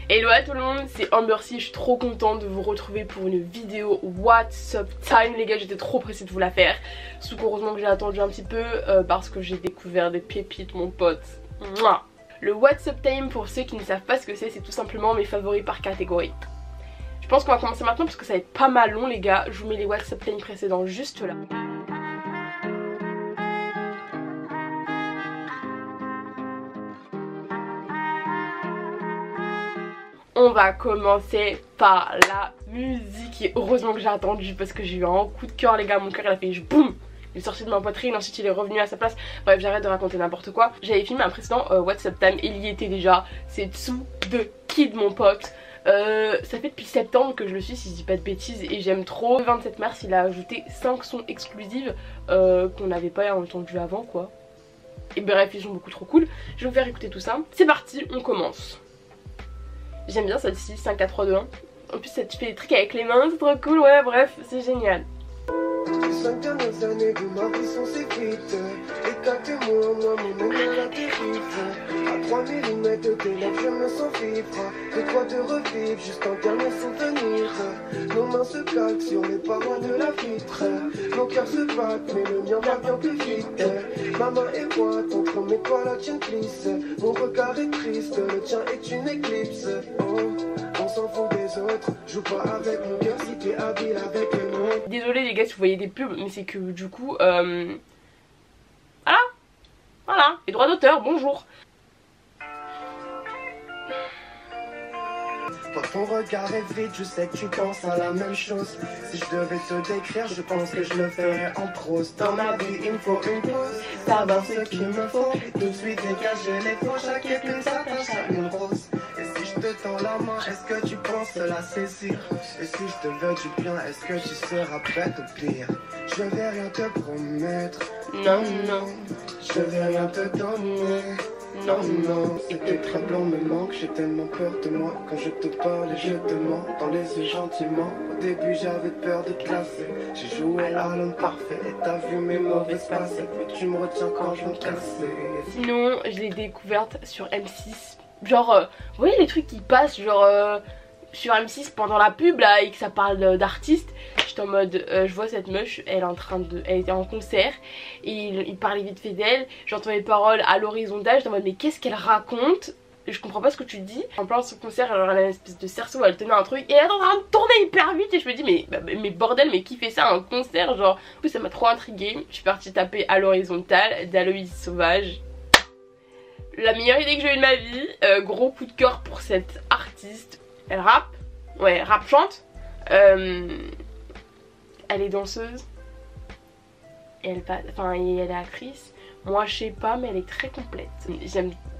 Hello à tout le monde, c'est Amber C, je suis trop contente de vous retrouver pour une vidéo What's Up Time. Les gars, j'étais trop pressée de vous la faire. Sauf heureusement que j'ai attendu un petit peu parce que j'ai découvert des pépites mon pote. Mouah. Le What's Up Time, pour ceux qui ne savent pas ce que c'est tout simplement mes favoris par catégorie. Je pense qu'on va commencer maintenant parce que ça va être pas mal long les gars. Je vous mets les What's Up Time précédents juste là. On va commencer par la musique et heureusement que j'ai attendu parce que j'ai eu un coup de cœur les gars, mon cœur il a fait boum. Il est sorti de ma poitrine, ensuite il est revenu à sa place. Bref, j'arrête de raconter n'importe quoi. J'avais filmé un précédent What's Up Time et il y était déjà. C'est Tsu de Kid mon pote. Ça fait depuis septembre que je le suis si je dis pas de bêtises et j'aime trop. Le 27 mars il a ajouté 5 sons exclusifs qu'on n'avait pas entendu avant quoi. Et bref ils sont beaucoup trop cool. Je vais vous faire écouter tout ça. C'est parti, on commence. J'aime bien celle-ci, 5, 4, 3, 2, 1. En plus, ça te fait des trucs avec les mains, c'est trop cool, ouais, bref, c'est génial. Les 5 dernières années de ma vie sont si vite. Éclatez-moi, moi, mon œil à tes rives. À 3 mm de tes lèvres, je me sens vivre. De quoi te revivre, juste un dernier souvenir. Nos mains se calquent sur les parois de la vitre. Nos cœurs se battent, mais le mien va bien plus vite. Ma main est moite, entre mes doigts la tienne glisse. Mon regard est triste, le tien est une éclipse. Oh. On s'en fout des autres, joue pas avec mon cœur si t'es habile avec les mots. Désolée les gars si vous voyez des pubs, mais c'est que du coup, voilà, les droits d'auteur, bonjour. Quand ton regard est vide, je sais que tu penses à la même chose. Si je devais te décrire, je pense que je le ferais en prose. Dans ma vie, il me faut une pause, savoir ce qu'il me faut. Tout de suite dégager les faux, chaque épine s'attache à une rose. Et si je te tends la main, est-ce que tu penses la saisir? Et si je te veux du bien, est-ce que tu seras prête au pire? Je vais rien te promettre, Non, non, je vais rien te donner. Non, non, et tes tremblants me manquent, j'ai tellement peur de moi. Quand je te parle et je te mens, dans les yeux gentiment. Au début j'avais peur de te lasser, j'ai joué à l'homme parfait. Et t'as vu mes mauvaises passes, mais tu me retiens quand je me casser. Sinon, je l'ai découverte sur M6. Genre, vous voyez les trucs qui passent, genre sur M6 pendant la pub là, et que ça parle d'artistes. J'étais en mode, je vois cette meuf, elle était en concert et il parlait vite fait d'elle. J'entends les paroles à l'horizontale, j'étais en mode mais qu'est-ce qu'elle raconte? Je comprends pas ce que tu dis. En plein de son concert, elle a une espèce de cerceau, elle tenait un truc et elle est en train de tourner hyper vite et je me dis mais bordel, mais qui fait ça à un concert genre? Du coup ça m'a trop intriguée. Je suis partie taper à l'horizontale d'Aloïs Sauvage. La meilleure idée que j'ai eue de ma vie. Gros coup de cœur pour cette artiste. Elle rappe, ouais, rap chante. Elle est danseuse et elle est actrice. Moi je sais pas, mais elle est très complète.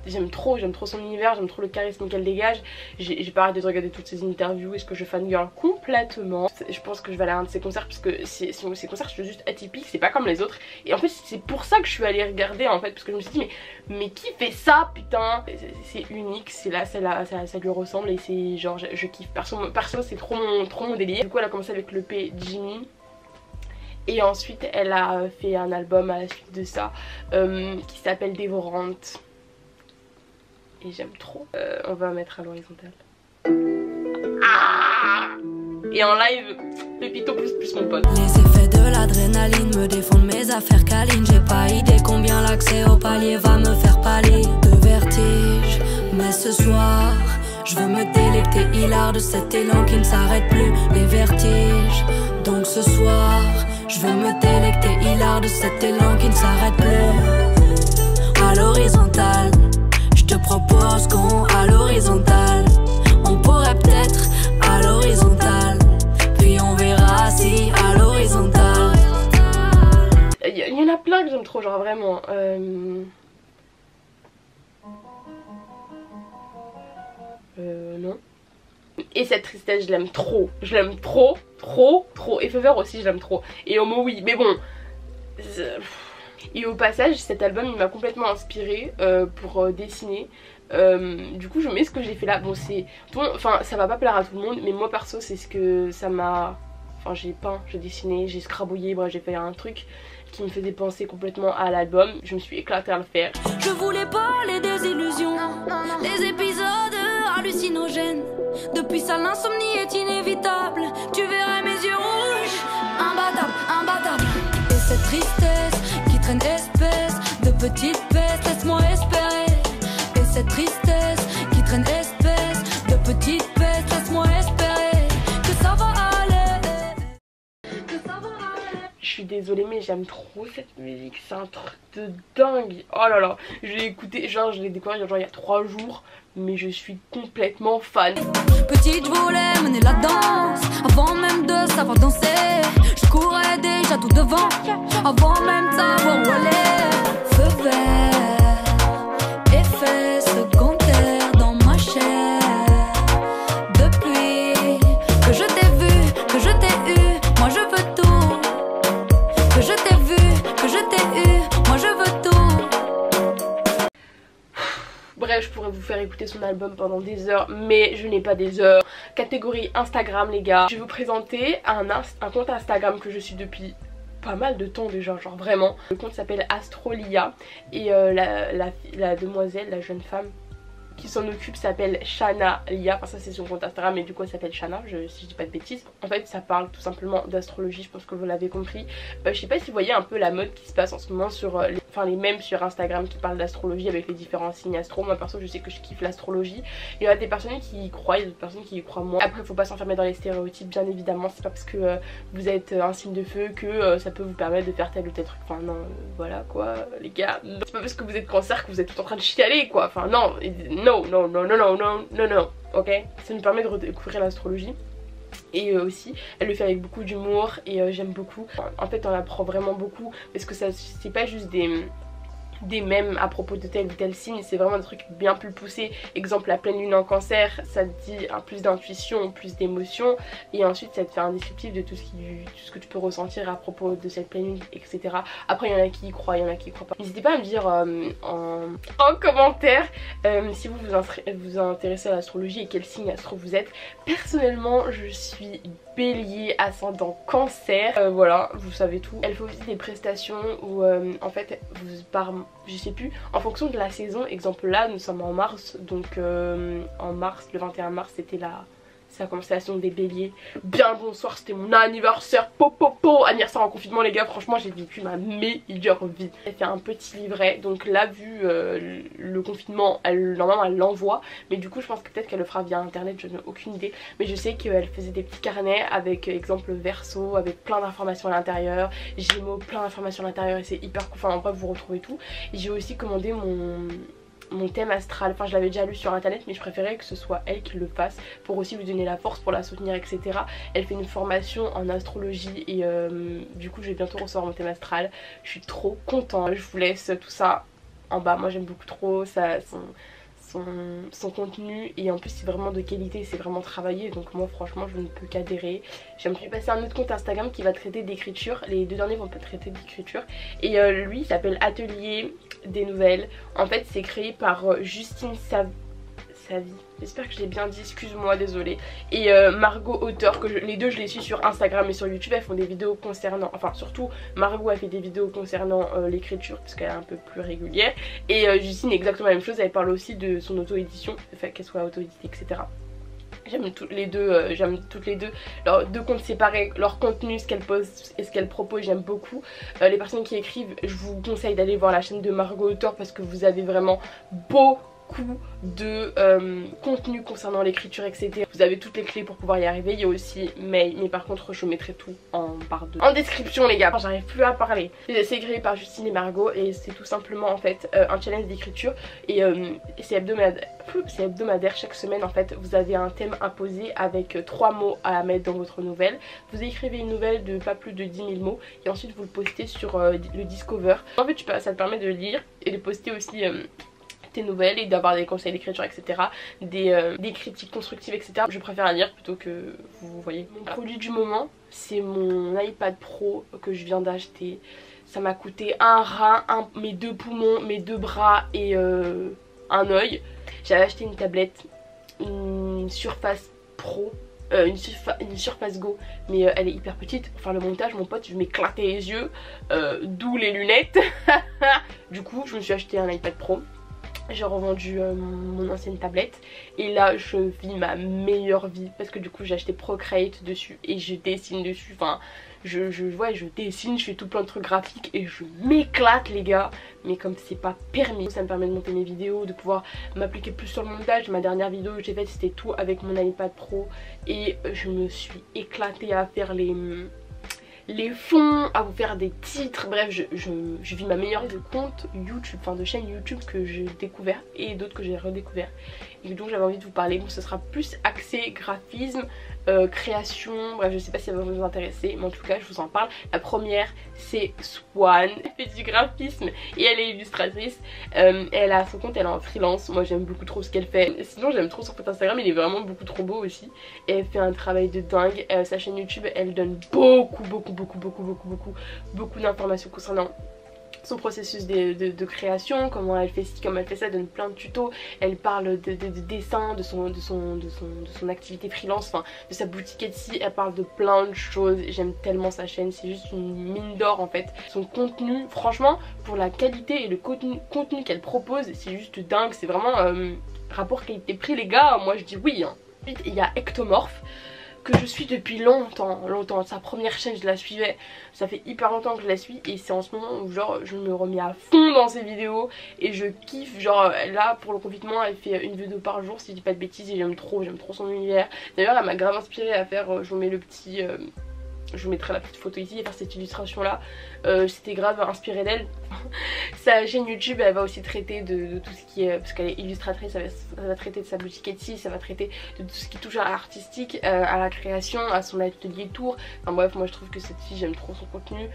J'aime trop son univers, j'aime trop le charisme qu'elle dégage. J'ai pas arrêté de regarder toutes ses interviews. Est-ce que je fangirl complètement? Je pense que je vais aller à un de ses concerts parce que ses concerts sont juste atypiques, c'est pas comme les autres. Et en fait c'est pour ça que je suis allée regarder en fait, parce que je me suis dit mais qui fait ça putain? C'est unique, c'est là, ça lui ressemble et c'est genre je kiffe. Perso c'est trop mon délire. Du coup elle a commencé avec l'EP Jimmy. Et ensuite elle a fait un album à la suite de ça qui s'appelle Dévorante. Et j'aime trop. On va mettre à l'horizontale. Ah! Et en live, Pépito plus mon pote. Les effets de l'adrénaline me défendent mes affaires câlines. J'ai pas idée combien l'accès au palier va me faire pâlir de vertige. Mais ce soir, je veux me délecter hilar de cet élan qui ne s'arrête plus. Les vertiges. Donc ce soir, je veux me délecter hilar de cet élan qui ne s'arrête plus. À l'horizontale, je te propose qu'on à l'horizontale. On pourrait peut-être à l'horizontale, puis on verra si à l'horizontale. Il y en a plein que j'aime trop, genre vraiment. Non. Et cette tristesse, je l'aime trop. Je l'aime trop. Et Fever aussi, je l'aime trop. Et Homo, oui, mais bon. Et au passage, cet album, il m'a complètement inspirée pour dessiner. Du coup, je mets ce que j'ai fait là. Bon, enfin, ça va pas plaire à tout le monde, mais moi perso, c'est ce que ça m'a. Enfin, j'ai peint, j'ai dessiné, j'ai scrabouillé, bref, j'ai fait un truc qui me faisait penser complètement à l'album. Je me suis éclatée à le faire. Je voulais pas les désillusions, les épisodes à hallucinogène. Depuis ça, l'insomnie est inévitable. Tu verrais mes yeux rouges, imbattable, imbattable. Et cette tristesse qui traîne espèce de petite peste, laisse-moi espérer. Et cette tristesse qui traîne espèce de petite peste, laisse-moi espérer que ça va aller, que ça va aller. Je suis désolée mais j'aime trop cette musique, c'est un truc de dingue. Oh là là, je l'ai écouté, genre je l'ai découvert genre il y a 3 jours, mais je suis complètement fan. Petite, je voulais mener la danse avant même de savoir danser. Je courais déjà tout devant avant même de savoir où aller. Feu vert, effet secondaire dans ma chair. Depuis que je t'ai vu, que je t'ai eu, moi je veux tout. Que je t'ai vu, que je t'ai eu, moi je veux tout. Bref, je pourrais vous faire écouter son album pendant des heures, mais je n'ai pas des heures. Catégorie Instagram les gars. Je vais vous présenter un compte Instagram que je suis depuis pas mal de temps déjà, genre vraiment. Le compte s'appelle Astrolia et la demoiselle, la jeune femme qui s'en occupe s'appelle Shana Lia. Enfin ça c'est son compte Instagram et du coup elle s'appelle Shana, si je dis pas de bêtises. En fait ça parle tout simplement d'astrologie, je pense que vous l'avez compris. Je sais pas si vous voyez un peu la mode qui se passe en ce moment sur les mèmes sur Instagram qui parlent d'astrologie avec les différents signes astro. Moi perso je sais que je kiffe l'astrologie. Il y a des personnes qui y croient, il y a d'autres personnes qui y croient moins. Après faut pas s'enfermer dans les stéréotypes bien évidemment. C'est pas parce que vous êtes un signe de feu que ça peut vous permettre de faire tel ou tel truc. Enfin non, voilà quoi les gars. C'est pas parce que vous êtes cancer que vous êtes tout en train de chialer quoi. Enfin non, non, ok. Ça nous permet de redécouvrir l'astrologie. Et aussi, elle le fait avec beaucoup d'humour et j'aime beaucoup. En fait, on apprend vraiment beaucoup parce que ça c'est pas juste des mèmes à propos de tel ou tel signe, c'est vraiment des trucs bien plus poussés. Exemple, la pleine lune en cancer, ça te dit un plus d'intuition, plus d'émotion, et ensuite ça te fait un descriptif de tout ce que tu peux ressentir à propos de cette pleine lune, etc. Après il y en a qui y croient, il y en a qui y croient pas. N'hésitez pas à me dire en commentaire si vous vous intéressez à l'astrologie et quel signe astro vous êtes. Personnellement je suis Bélier, ascendant cancer, voilà, vous savez tout. Elle fait aussi des prestations où en fait je sais plus, en fonction de la saison. Exemple là nous sommes en mars, donc en mars, le 21 mars c'était la constellation des béliers. Bien bonsoir, c'était mon anniversaire, anniversaire en confinement les gars, franchement j'ai vécu ma meilleure vie. Elle fait un petit livret, donc là vu le confinement, normalement elle l'envoie, mais du coup je pense que peut-être qu'elle le fera via internet, je n'ai aucune idée. Mais je sais qu'elle faisait des petits carnets avec exemple Verseau, avec plein d'informations à l'intérieur, Gémeaux, plein d'informations à l'intérieur et c'est hyper cool, enfin en bref vous retrouvez tout. Et j'ai aussi commandé mon thème astral, enfin je l'avais déjà lu sur internet mais je préférais que ce soit elle qui le fasse pour aussi lui donner la force, pour la soutenir etc. Elle fait une formation en astrologie et du coup je vais bientôt recevoir mon thème astral, je suis trop contente. Je vous laisse tout ça en bas, moi j'aime beaucoup trop ça, son contenu et en plus c'est vraiment de qualité, c'est vraiment travaillé, donc moi franchement je ne peux qu'adhérer. J'aimerais passer un autre compte Instagram qui va traiter d'écriture, les deux derniers vont pas traiter d'écriture et lui il s'appelle Atelier des Nouvelles. En fait c'est créé par Justine Savy, j'espère que je l'ai bien dit, excuse-moi, désolée, et Margot Auteur, que les deux je les suis sur Instagram et sur YouTube. Elles font des vidéos concernant, enfin surtout Margot a fait des vidéos concernant l'écriture parce qu'elle est un peu plus régulière, et Justine exactement la même chose, elle parle aussi de son auto-édition, le fait qu'elle soit auto-éditée etc. J'aime toutes les deux, leurs deux comptes séparés, leur contenu, ce qu'elles posent et ce qu'elles proposent, j'aime beaucoup. Les personnes qui écrivent, je vous conseille d'aller voir la chaîne de Margot Auteur parce que vous avez vraiment beaucoup de contenu concernant l'écriture etc. Vous avez toutes les clés pour pouvoir y arriver. Il y a aussi mail, mais par contre je mettrai tout en barre en description les gars. J'arrive plus à parler. C'est créé par Justine et Margot et c'est tout simplement en fait un challenge d'écriture et c'est hebdomadaire. Chaque semaine en fait vous avez un thème imposé avec 3 mots à mettre dans votre nouvelle. Vous écrivez une nouvelle de pas plus de 10 000 mots et ensuite vous le postez sur le Discover. En fait ça te permet de lire et de poster aussi nouvelles et d'avoir des conseils d'écriture etc, des critiques constructives etc. Je préfère lire plutôt que vous voyez. Mon produit du moment c'est mon iPad Pro que je viens d'acheter. Ça m'a coûté un rein, mes 2 poumons, mes 2 bras et un œil. J'avais acheté une tablette, une Surface Pro, une Surface Go, mais elle est hyper petite. Enfin le montage mon pote je m'éclatais les yeux, d'où les lunettes. Du coup je me suis acheté un iPad Pro. j'ai revendu mon ancienne tablette et là je vis ma meilleure vie parce que du coup j'ai acheté Procreate dessus et je dessine dessus, enfin je dessine, je fais tout plein de trucs graphiques et je m'éclate les gars, mais comme c'est pas permis, ça me permet de monter mes vidéos, de pouvoir m'appliquer plus sur le montage. Ma dernière vidéo que j'ai faite c'était tout avec mon iPad Pro et je me suis éclatée à faire les fonds, à vous faire des titres, bref je vis ma meilleure vie de compte YouTube, enfin de chaîne YouTube que j'ai découvert et d'autres que j'ai redécouvert et donc j'avais envie de vous parler. Bon, ce sera plus axé graphisme, création, bref je sais pas si ça va vous intéresser mais en tout cas je vous en parle. La première c'est Swan, elle fait du graphisme et elle est illustratrice, elle a son compte, elle est en freelance, moi j'aime beaucoup trop ce qu'elle fait, sinon j'aime trop son compte Instagram, il est vraiment beaucoup trop beau aussi et elle fait un travail de dingue. Sa chaîne YouTube elle donne beaucoup d'informations concernant son processus de création, comment elle fait ci, comment elle fait ça, elle donne plein de tutos, elle parle de dessin, de son activité freelance, enfin de sa boutique Etsy, elle parle de plein de choses, j'aime tellement sa chaîne, c'est juste une mine d'or en fait. Son contenu, franchement, pour la qualité et le contenu qu'elle propose, c'est juste dingue, c'est vraiment rapport qualité-prix les gars, moi je dis oui hein. Ensuite il y a Ectomorph, que je suis depuis longtemps, sa première chaîne je la suivais, ça fait hyper longtemps que je la suis et c'est en ce moment où genre je me remets à fond dans ses vidéos et je kiffe, genre là pour le confinement elle fait une vidéo par jour si je dis pas de bêtises et j'aime trop son univers. D'ailleurs elle m'a grave inspirée à faire, je vous mets le petit... je vous mettrai la petite photo ici et faire cette illustration là, c'était grave inspiré d'elle. Sa chaîne YouTube elle va aussi traiter de tout ce qui est, parce qu'elle est illustratrice, ça va traiter de sa boutique Etsy, ça va traiter de tout ce qui touche à l'artistique, à la création, à son atelier tour. Enfin bref, moi je trouve que cette fille, j'aime trop son contenu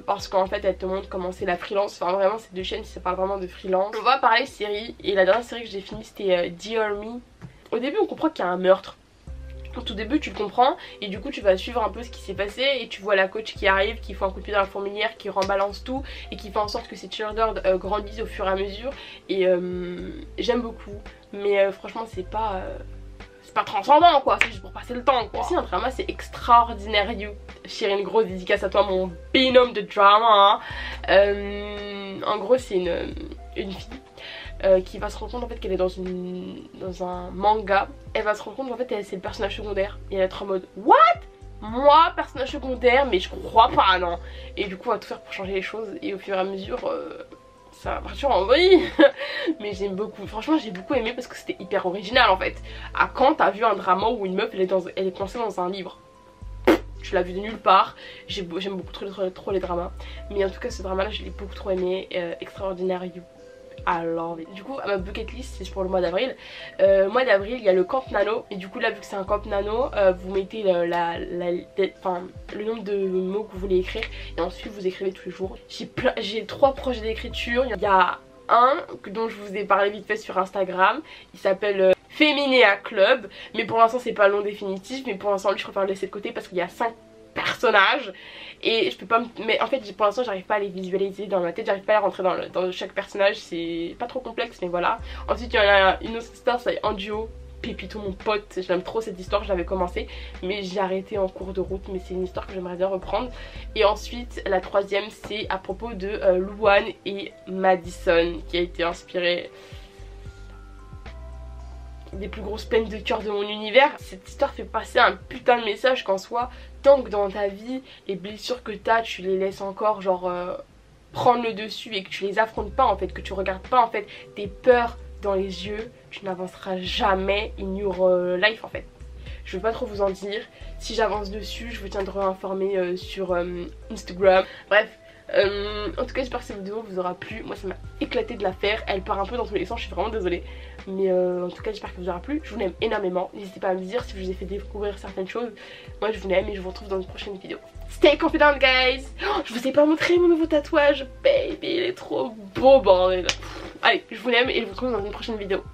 parce qu'en fait elle te montre comment c'est la freelance. Enfin vraiment ces deux chaînes ça parle vraiment de freelance. On va parler série et la dernière série que j'ai finie c'était Dear Me. Au début on comprend qu'il y a un meurtre. Au tout début tu le comprends et du coup tu vas suivre un peu ce qui s'est passé et tu vois la coach qui arrive, qui fait un coup de pied dans la fourmilière, qui rembalance tout et qui fait en sorte que ces cheerleaders grandissent au fur et à mesure et j'aime beaucoup mais franchement c'est pas transcendant quoi, c'est juste pour passer le temps quoi. Aussi un drama c'est Extraordinary You. Chirine, grosse dédicace à toi mon binôme de drama hein. En gros c'est une fille qui va se rendre compte en fait qu'elle est dans un manga. Elle va se rendre compte qu'en fait c'est le personnage secondaire et elle va être en mode what, moi personnage secondaire, mais je crois pas non. Et du coup on va tout faire pour changer les choses et au fur et à mesure ça va partir en vrille. Mais j'aime beaucoup, franchement j'ai beaucoup aimé parce que c'était hyper original en fait. À quand t'as vu un drama où une meuf elle est coincée dans un livre? Je l'ai vu de nulle part, j'aime beaucoup trop les dramas. Mais en tout cas ce drama là je l'ai beaucoup trop aimé, Extraordinary You. Alors du coup ma bucket list c'est pour le mois d'avril. Mois d'avril il y a le camp nano et du coup là vu que c'est un camp nano vous mettez le nombre de mots que vous voulez écrire et ensuite vous écrivez tous les jours. J'ai 3 projets d'écriture. Il y a un dont je vous ai parlé vite fait sur Instagram, il s'appelle Féminéa Club, mais pour l'instant c'est pas le nom définitif, mais pour l'instant lui je préfère le laisser de côté parce qu'il y a 5 personnages et je peux pas mais en fait pour l'instant j'arrive pas à les visualiser dans ma tête, j'arrive pas à rentrer dans chaque personnage, c'est pas trop complexe mais voilà. Ensuite il y en a une autre histoire, c'est en duo, Pépito mon pote, j'aime trop cette histoire, je l'avais commencé mais j'ai arrêté en cours de route, mais c'est une histoire que j'aimerais bien reprendre. Et ensuite la troisième c'est à propos de Louane et Madison qui a été inspirée des plus grosses peines de cœur de mon univers. Cette histoire fait passer un putain de message qu'en soi, tant que dans ta vie, les blessures que t'as, tu les laisses encore genre prendre le dessus et que tu les affrontes pas en fait, que tu regardes pas en fait tes peurs dans les yeux, tu n'avanceras jamais in your life en fait. Je veux pas trop vous en dire, si j'avance dessus je vous tiendrai informé sur Instagram. Bref, en tout cas j'espère que cette vidéo vous aura plu, moi ça m'a éclaté de la faire, elle part un peu dans tous les sens, je suis vraiment désolée. Mais en tout cas j'espère que vous aura plu, je vous aime énormément, n'hésitez pas à me dire si je vous ai fait découvrir certaines choses. Moi je vous aime et je vous retrouve dans une prochaine vidéo. Stay confident guys. Oh, je vous ai pas montré mon nouveau tatouage, baby il est trop beau bordel. Allez je vous aime et je vous retrouve dans une prochaine vidéo.